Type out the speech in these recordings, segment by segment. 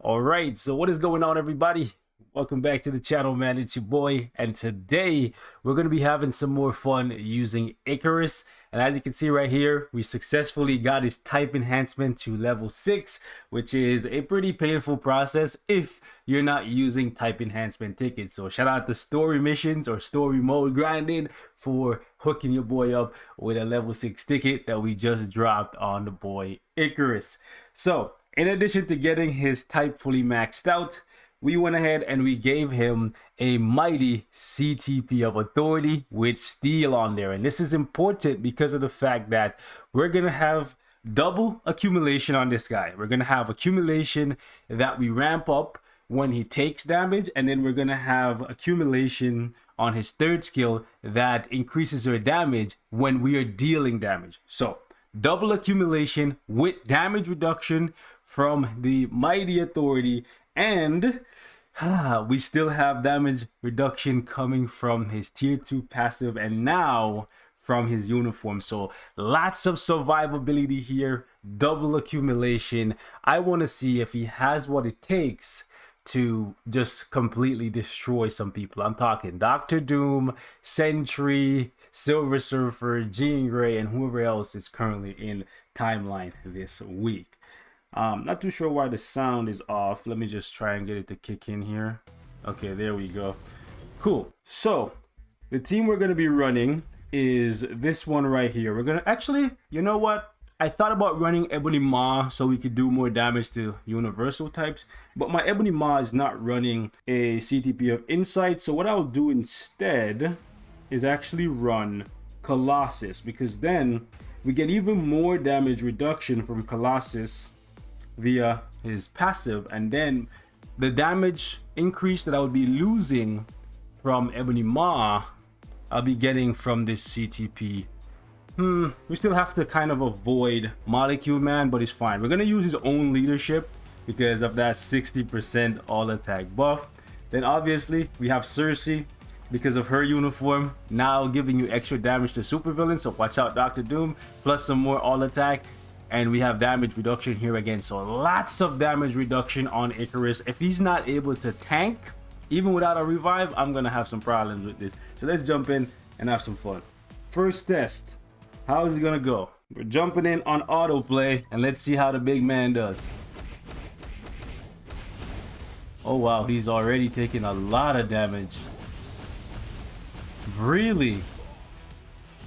All right, so what is going on, everybody? Welcome back to the channel, man. It's your boy, and today we're going to be having some more fun using iKARiS. And as you can see right here, we successfully got his type enhancement to level 6, which is a pretty painful process if you're not using type enhancement tickets. So shout out to story missions or story mode grinding for hooking your boy up with a level 6 ticket that we just dropped on the boy iKARiS. So in addition to getting his type fully maxed out, we went ahead and we gave him a mighty CTP of authority with steel on there. And this is important because of the fact that we're going to have double accumulation on this guy. We're going to have accumulation that we ramp up when he takes damage, and then we're going to have accumulation on his third skill that increases our damage when we are dealing damage. So double accumulation with damage reduction from the mighty authority, and we still have damage reduction coming from his tier 2 passive and now from his uniform. So lots of survivability here, double accumulation. I want to see if he has what it takes to just completely destroy some people. I'm talking Dr. Doom, Sentry, Silver Surfer, Jean Grey, and whoever else is currently in timeline this week. Not too sure why the sound is off. Let me just try and get it to kick in here. Okay, there we go. Cool. So the team we're going to be running is this one right here. We're going to actually, you know what? I thought about running Ebony Maw so we could do more damage to universal types, but my Ebony Maw is not running a CTP of Insight. So what I'll do instead is actually run Colossus, because then we get even more damage reduction from Colossus via his passive, and then the damage increase that I would be losing from Ebony Maw I'll be getting from this CTP. We still have to kind of avoid Molecule Man, but it's fine. We're gonna use his own leadership because of that 60% all attack buff. Then obviously we have Cersei because of her uniform now giving you extra damage to supervillains, so watch out Dr. Doom, plus some more all attack. And we have damage reduction here again, so lots of damage reduction on iKARiS. If he's not able to tank, even without a revive, I'm gonna have some problems with this. So let's jump in and have some fun. First test, how is it gonna go? We're jumping in on autoplay, and let's see how the big man does. Oh wow, he's already taking a lot of damage. Really?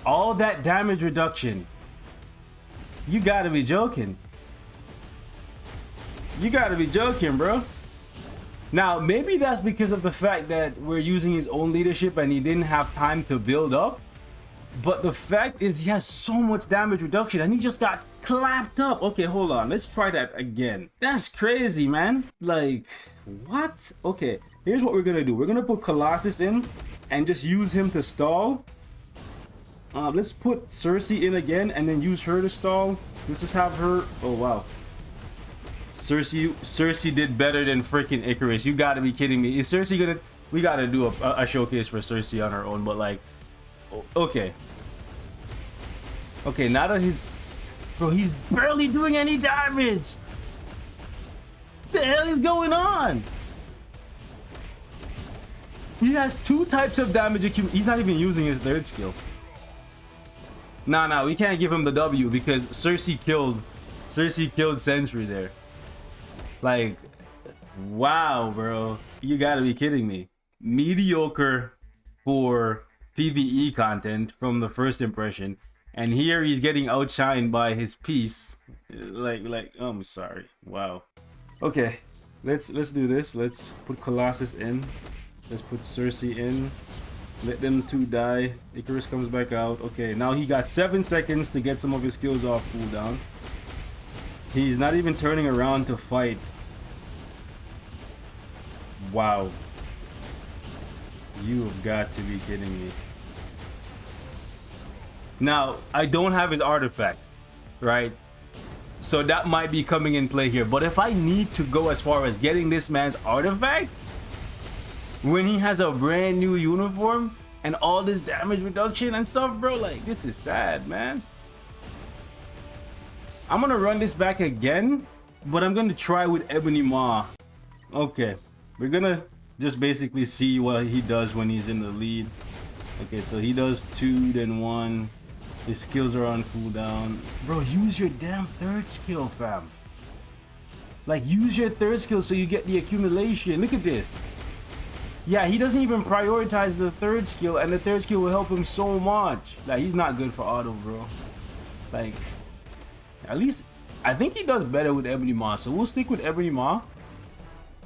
All that damage reduction? You gotta be joking. You gotta be joking, bro. Now, maybe that's because of the fact that we're using his own leadership and he didn't have time to build up. But the fact is he has so much damage reduction and he just got clapped up. Okay, hold on. Let's try that again. That's crazy, man. Like, what? Okay, here's what we're gonna do. We're gonna put Colossus in and just use him to stall. Let's put Cersei in again and then use her to stall. Let's just have her. Oh wow, Cersei did better than freaking iKARiS. You gotta be kidding me. Is Cersei gonna? We gotta do a showcase for Cersei on her own. But like, okay, now that he's barely doing any damage. What the hell is going on? He has 2 types of damage accumulation. He's not even using his third skill. Nah, we can't give him the W because Cersei killed Sentry there. Like, wow, bro. You gotta be kidding me. Mediocre for PvE content from the first impression. And here he's getting outshined by his piece. Like, I'm sorry. Wow. Okay, let's do this. Let's put Colossus in. Let's put Cersei in. Let them 2 die. iKARiS comes back out. Okay, now he got 7 seconds to get some of his skills off cooldown. He's not even turning around to fight. Wow. You have got to be kidding me. Now, I don't have his artifact, right? So that might be coming in play here. But if I need to go as far as getting this man's artifact, when he has a brand new uniform and all this damage reduction and stuff, bro, like, this is sad, man. I'm gonna run this back again, but I'm gonna try with Ebony Maw. Okay, we're gonna just basically see what he does when he's in the lead. Okay, so he does 2, then 1. His skills are on cooldown. Bro, use your damn third skill, fam. Like, use your third skill so you get the accumulation. Look at this. Yeah, he doesn't even prioritize the third skill, and the third skill will help him so much. Like, he's not good for auto, bro. Like, at least, I think he does better with Ebony Maw, so we'll stick with Ebony Maw.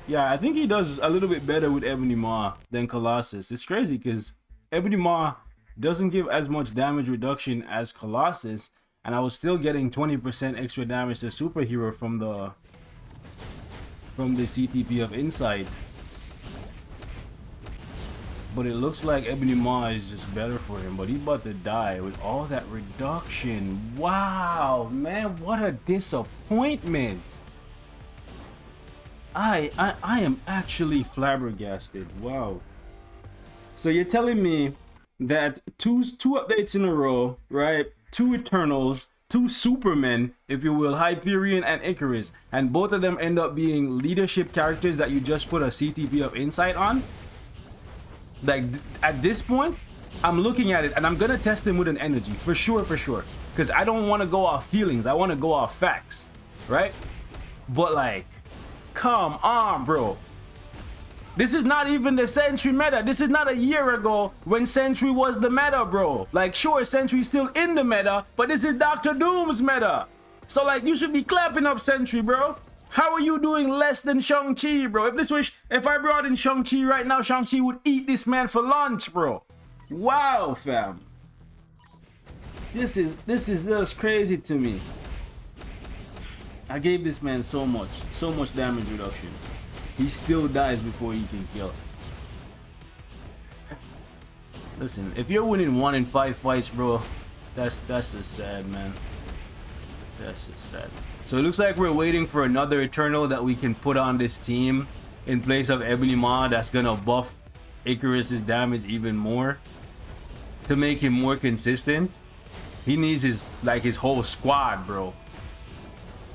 Yeah, I think he does a little bit better with Ebony Maw than Colossus. It's crazy, because Ebony Maw doesn't give as much damage reduction as Colossus, and I was still getting 20% extra damage to superhero from the CTP of Insight. But it looks like Ebony Maw is just better for him, but he's about to die with all that reduction. Wow, man, what a disappointment. I am actually flabbergasted. Wow. So you're telling me that two updates in a row, right? 2 Eternals, 2 Supermen, if you will, Hyperion and iKARiS, and both of them end up being leadership characters that you just put a CTP of Insight on? Like, at this point, I'm looking at it and I'm gonna test him with an energy, for sure, because I don't want to go off feelings, I want to go off facts, right? But like, come on, bro. This is not even the Sentry meta. This is not a year ago when Sentry was the meta, bro. Like, sure, Sentry's still in the meta, but this is Dr. Doom's meta. So like, you should be clapping up Sentry, bro. How are you doing less than Shang-Chi, bro? If I brought in Shang-Chi right now, Shang-Chi would eat this man for lunch, bro. Wow, fam. This is just crazy to me. I gave this man so much damage reduction. He still dies before he can kill. Listen, if you're winning 1 in 5 fights, bro, that's just sad, man. That's just sad. So it looks like we're waiting for another Eternal that we can put on this team in place of Ebony Maw that's gonna buff iKARIS' damage even more to make him more consistent. He needs his whole squad, bro.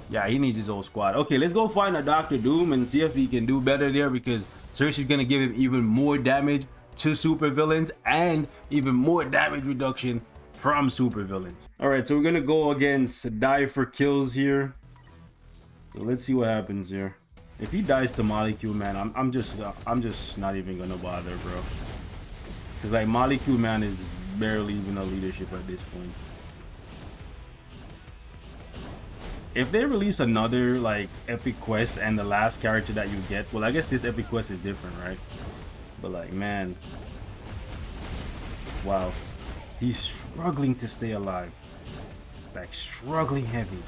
Yeah, he needs his whole squad. Okay, let's go find a Dr. Doom and see if he can do better there, because Cersei's gonna give him even more damage to supervillains and even more damage reduction from supervillains. All right, so we're gonna go against Die for Kills here. So let's see what happens here. If he dies to Molecule Man, I'm just not even gonna bother, bro. Cause like Molecule Man is barely even a leadership at this point. If they release another like epic quest and the last character that you get, well, I guess this epic quest is different, right? But like, man, wow, he's struggling to stay alive, like struggling heavy.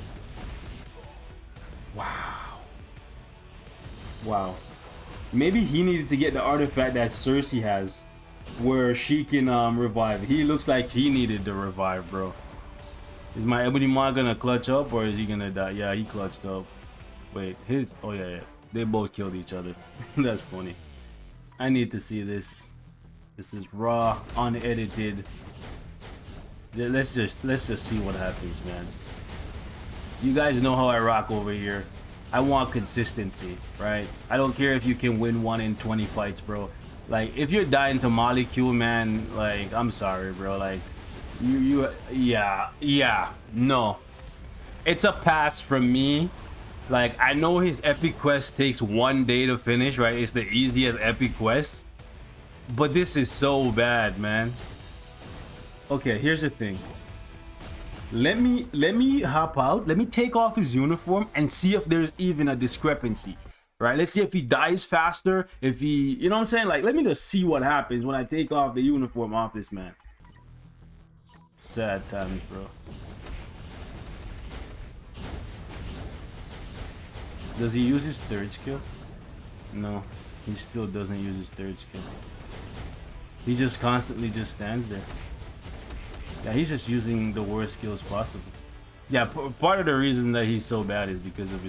Wow. Maybe he needed to get the artifact that Cersei has, where she can revive. He looks like he needed the revive, bro. Is my Ebony Maw gonna clutch up, or is he gonna die? Yeah, he clutched up. Wait, oh yeah, they both killed each other. That's funny. I need to see this. This is raw, unedited. Let's just see what happens, man. You guys know how I rock over here. I want consistency, right? I don't care if you can win 1 in 20 fights, bro. Like, if you're dying to Molecule Man, like, I'm sorry, bro. Like, yeah, no. It's a pass from me. Like, I know his epic quest takes 1 day to finish, right? It's the easiest epic quest. But this is so bad, man. Okay, here's the thing. Let me hop out. Let me take off his uniform and see if there's even a discrepancy, right? Let's see if he dies faster, if he, you know what I'm saying? Like, let me just see what happens when I take off the uniform off this man. Sad times, bro. Does he use his 3rd skill? No, he still doesn't use his 3rd skill. He just constantly just stands there. Yeah, he's just using the worst skills possible. Yeah, part of the reason that he's so bad is because of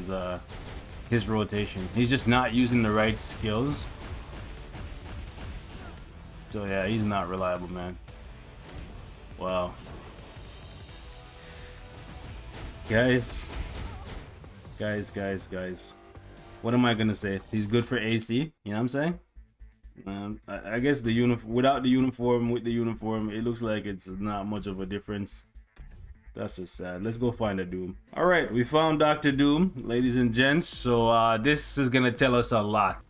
his rotation. He's just not using the right skills. So yeah, he's not reliable, man. Wow. Guys. What am I gonna say? He's good for AC. You know what I'm saying? I guess the uniform, without the uniform, with the uniform, it looks like it's not much of a difference. That's just sad. Let's go find a Doom. All right, we found Dr. Doom, ladies and gents. So this is gonna tell us a lot.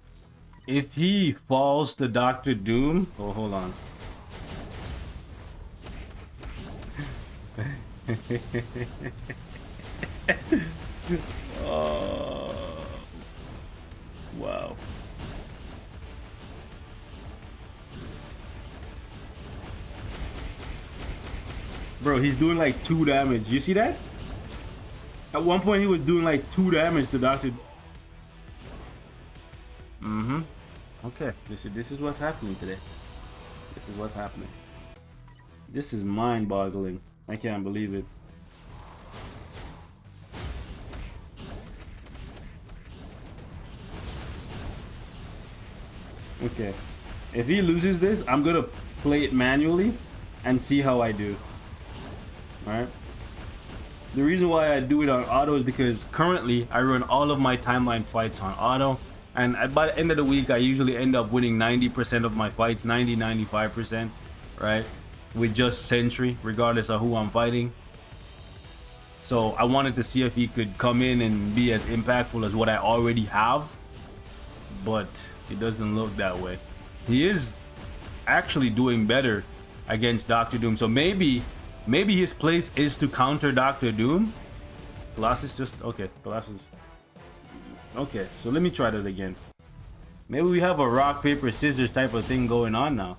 If he falls to Dr. Doom, oh, hold on. Oh, wow. Bro, he's doing like 2 damage. You see that? At one point, he was doing like 2 damage to Dr. Okay, this is what's happening today. This is what's happening. This is mind-boggling. I can't believe it. Okay, if he loses this, I'm gonna play it manually and see how I do. Alright. The reason why I do it on auto is because currently I run all of my timeline fights on auto, and by the end of the week I usually end up winning 90% of my fights, 95%, right? With just Sentry, regardless of who I'm fighting. So I wanted to see if he could come in and be as impactful as what I already have, but it doesn't look that way. He is actually doing better against Dr. Doom, so maybe his place is to counter Dr. Doom. Glasses just okay. Glasses. Okay, so let me try that again. Maybe we have a rock paper scissors type of thing going on now.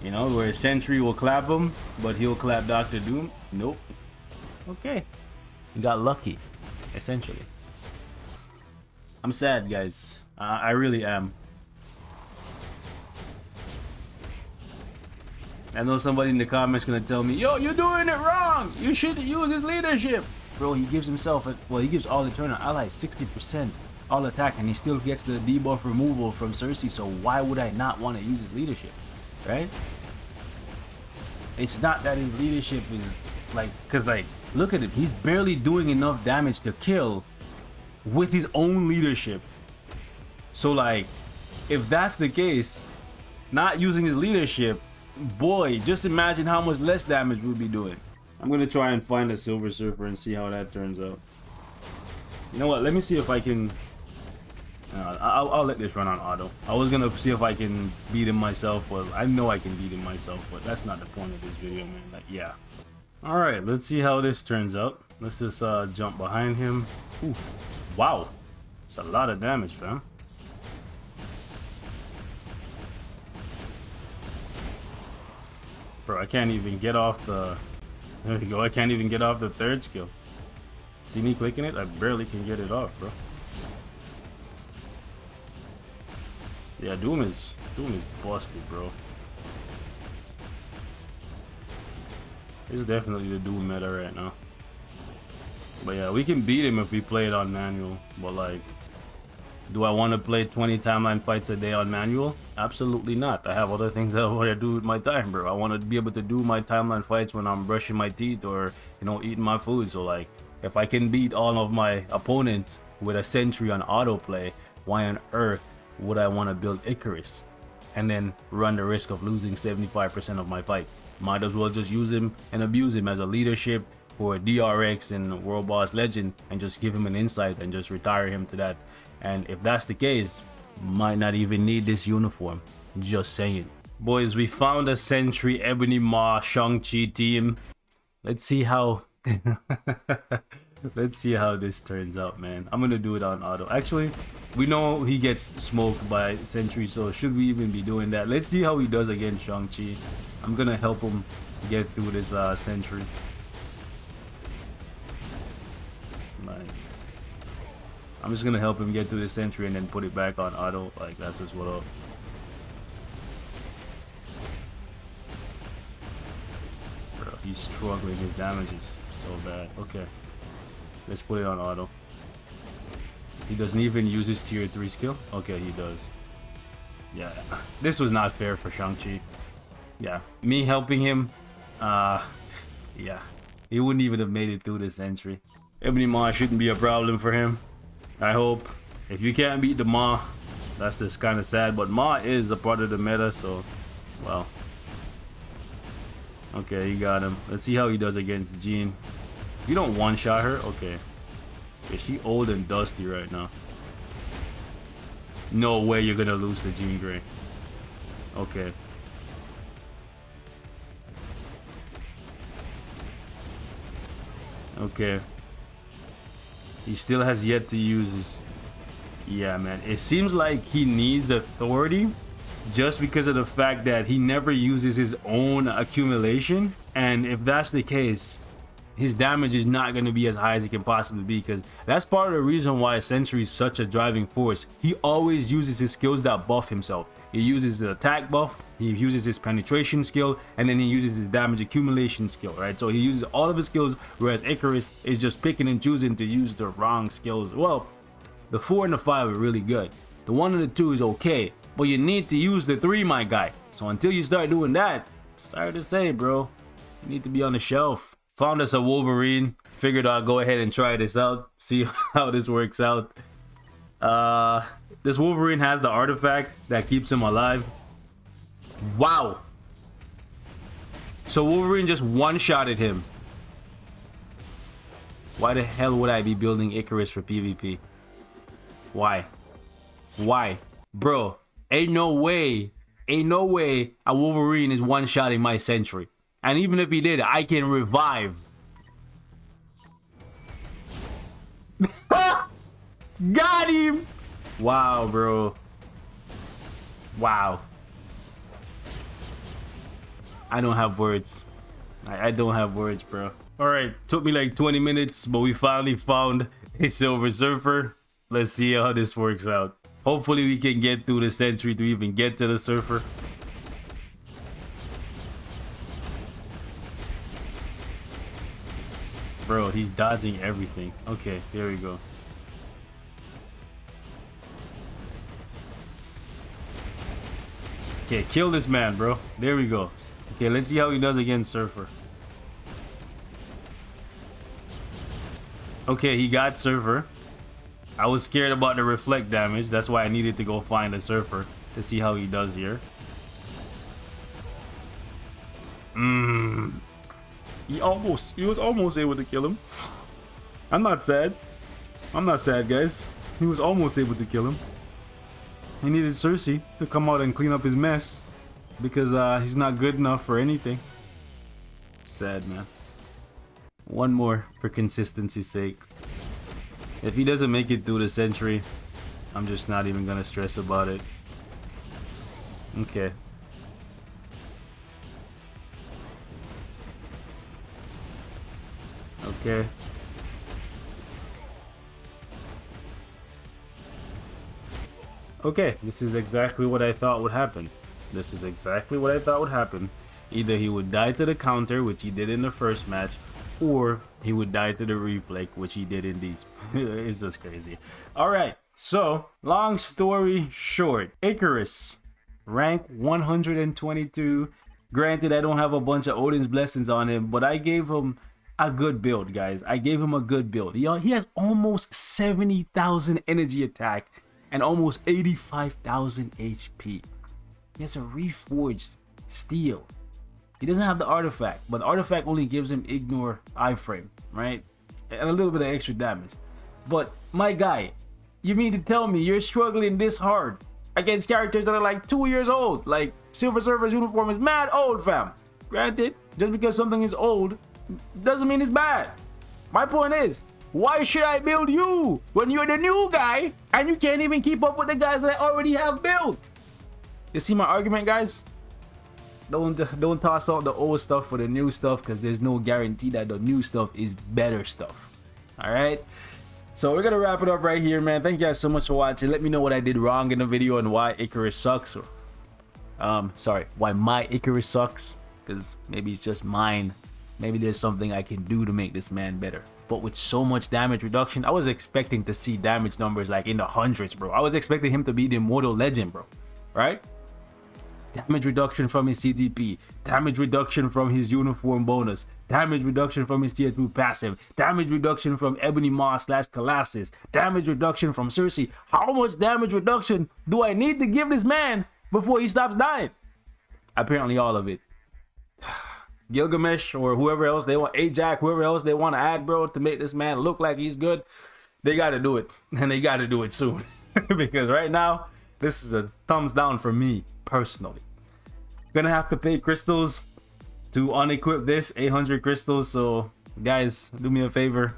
You know, where Sentry will clap him, but he'll clap Dr. Doom. Nope. Okay, he got lucky, essentially. I'm sad, guys. I really am. I know somebody in the comments gonna tell me, yo, you're doing it wrong. You should use his leadership. Bro, he gives himself, he gives all eternal allies 60% all attack, and he still gets the debuff removal from Cersei, so why would I not want to use his leadership, right? It's not that his leadership is, like, because, like, look at him. He's barely doing enough damage to kill with his own leadership. So, like, if that's the case, not using his leadership, boy, just imagine how much less damage we'll be doing. I'm gonna try and find a Silver Surfer and see how that turns out. You know what? Let me see if I can. I'll let this run on auto. I was gonna see if I can beat him myself, but I know I can beat him myself, but that's not the point of this video, man. Like, yeah. All right, let's see how this turns out. Let's just jump behind him. Ooh, wow, it's a lot of damage, fam. Bro, I can't even get off the... There we go, I can't even get off the 3rd skill. See me clicking it? I barely can get it off, bro. Yeah, Doom is busted, bro. It's definitely the Doom meta right now. But yeah, we can beat him if we play it on manual. But like, do I want to play 20 timeline fights a day on manual? Absolutely not. I have other things that I want to do with my time, bro. I want to be able to do my timeline fights when I'm brushing my teeth or, you know, eating my food. So like, if I can beat all of my opponents with a Sentry on autoplay, why on earth would I want to build iKARiS and then run the risk of losing 75% of my fights? Might as well just use him and abuse him as a leadership for DRX and World Boss Legend and just give him an insight and just retire him to that. And if that's the case, might not even need this uniform. Just saying. Boys, we found a Sentry Ebony Maw Shang-Chi team. Let's see how let's see how this turns out, man. I'm gonna do it on auto. Actually, we know he gets smoked by Sentry, so should we even be doing that? Let's see how he does against Shang-Chi. I'm gonna help him get through this Sentry. I'm just gonna help him get through this Sentry and then put it back on auto. Like, that's just what up. Bro, he's struggling. His damage is so bad. Okay, let's put it on auto. He doesn't even use his tier 3 skill. Okay, he does. Yeah, this was not fair for Shang-Chi. Yeah, me helping him, yeah, he wouldn't even have made it through this Sentry. Ebony Maw shouldn't be a problem for him. I hope. If you can't beat the Ma, that's just kind of sad. But Ma is a part of the meta, so well. Okay, you got him. Let's see how he does against Jean. You don't one-shot her? Okay. Okay, she old and dusty right now. No way you're gonna lose to Jean Grey. Okay. Okay. He still has yet to use his... Yeah, man. It seems like he needs authority just because of the fact that he never uses his own accumulation. And if that's the case, his damage is not going to be as high as it can possibly be, because that's part of the reason why Sentry is such a driving force. He always uses his skills that buff himself. He uses the attack buff, he uses his penetration skill, and then he uses his damage accumulation skill, right? So he uses all of his skills, whereas iKARiS is just picking and choosing to use the wrong skills. Well, the 4 and the 5 are really good. The 1 and the 2 is okay, but you need to use the 3, my guy. So until you start doing that, sorry to say, bro, you need to be on the shelf. Found us a Wolverine. Figured I'll go ahead and try this out, see how this works out. This Wolverine has the artifact that keeps him alive. Wow. So Wolverine just one-shotted him. Why the hell would I be building iKARiS for PvP? Why? Why? Bro, ain't no way a Wolverine is one-shotting my Sentry. And even if he did, I can revive. Got him! Wow, bro. Wow. I don't have words. I don't have words, bro. Alright, took me like 20 minutes, but we finally found a Silver Surfer. Let's see how this works out. Hopefully we can get through the Sentry to even get to the Surfer. Bro, he's dodging everything. Okay, there we go. Okay, kill this man, bro. There we go. Okay, let's see how he does against Surfer. Okay, he got Surfer. I was scared about the reflect damage. That's why I needed to go find a Surfer to see how he does here. He was almost able to kill him. I'm not sad. I'm not sad, guys. He was almost able to kill him. He needed Cersei to come out and clean up his mess because he's not good enough for anything. Sad, man. One more for consistency's sake. If he doesn't make it through the Sentry, I'm just not even gonna stress about it. Okay. Okay. Okay, this is exactly what I thought would happen. This is exactly what I thought would happen. Either he would die to the counter, which he did in the first match, or he would die to the reflect, which he did in these. It's just crazy. Alright, so, long story short, iKARiS, rank 122. Granted, I don't have a bunch of Odin's blessings on him, but I gave him a good build, guys. I gave him a good build. He has almost 70,000 energy attack and almost 85,000 HP. He has a reforged steel. He doesn't have the artifact, but the artifact only gives him ignore iframe, right? And a little bit of extra damage. But my guy, you mean to tell me you're struggling this hard against characters that are like 2 years old? Like Silver Surfer's uniform is mad old, fam. Granted, just because something is old doesn't mean it's bad. My point is, why should I build you when you're the new guy and you can't even keep up with the guys that I already have built? You see my argument, guys? Don't toss out the old stuff for the new stuff, because there's no guarantee that the new stuff is better stuff. Alright? So we're gonna wrap it up right here, man. Thank you guys so much for watching. Let me know what I did wrong in the video and why iKARiS sucks. Or sorry, why my iKARiS sucks. Because maybe it's just mine. Maybe there's something I can do to make this man better. But with so much damage reduction, I was expecting to see damage numbers like in the hundreds, bro. I was expecting him to be the immortal legend, bro. Right? damage reduction from his CTP, damage reduction from his uniform bonus, damage reduction from his tier 2 passive, damage reduction from Ebony Moss / Colossus, damage reduction from Cersei. How much damage reduction do I need to give this man before he stops dying? Apparently all of it. Gilgamesh or whoever else they want, Ajax, whoever else they want to add, bro, to make this man look like he's good, they got to do it. And they got to do it soon. Because right now, this is a thumbs down for me personally. Gonna have to pay crystals to unequip this, 800 crystals. So guys, do me a favor,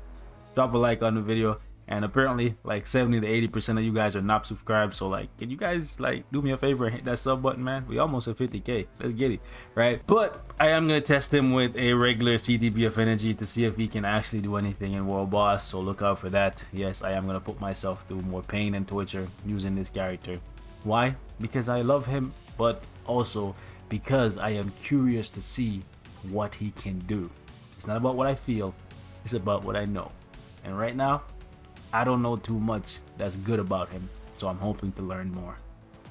drop a like on the video. And apparently like 70 to 80% of you guys are not subscribed. So like, can you guys like do me a favor and hit that sub button, man? We almost at 50k. Let's get it, right? But I am gonna test him with a regular CTP of energy to see if he can actually do anything in World Boss. So look out for that. Yes, I am gonna put myself through more pain and torture using this character. Why? Because I love him, but also because I am curious to see what he can do. It's not about what I feel, it's about what I know. And right now, I don't know too much that's good about him, so I'm hoping to learn more.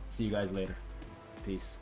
See you guys later. Peace.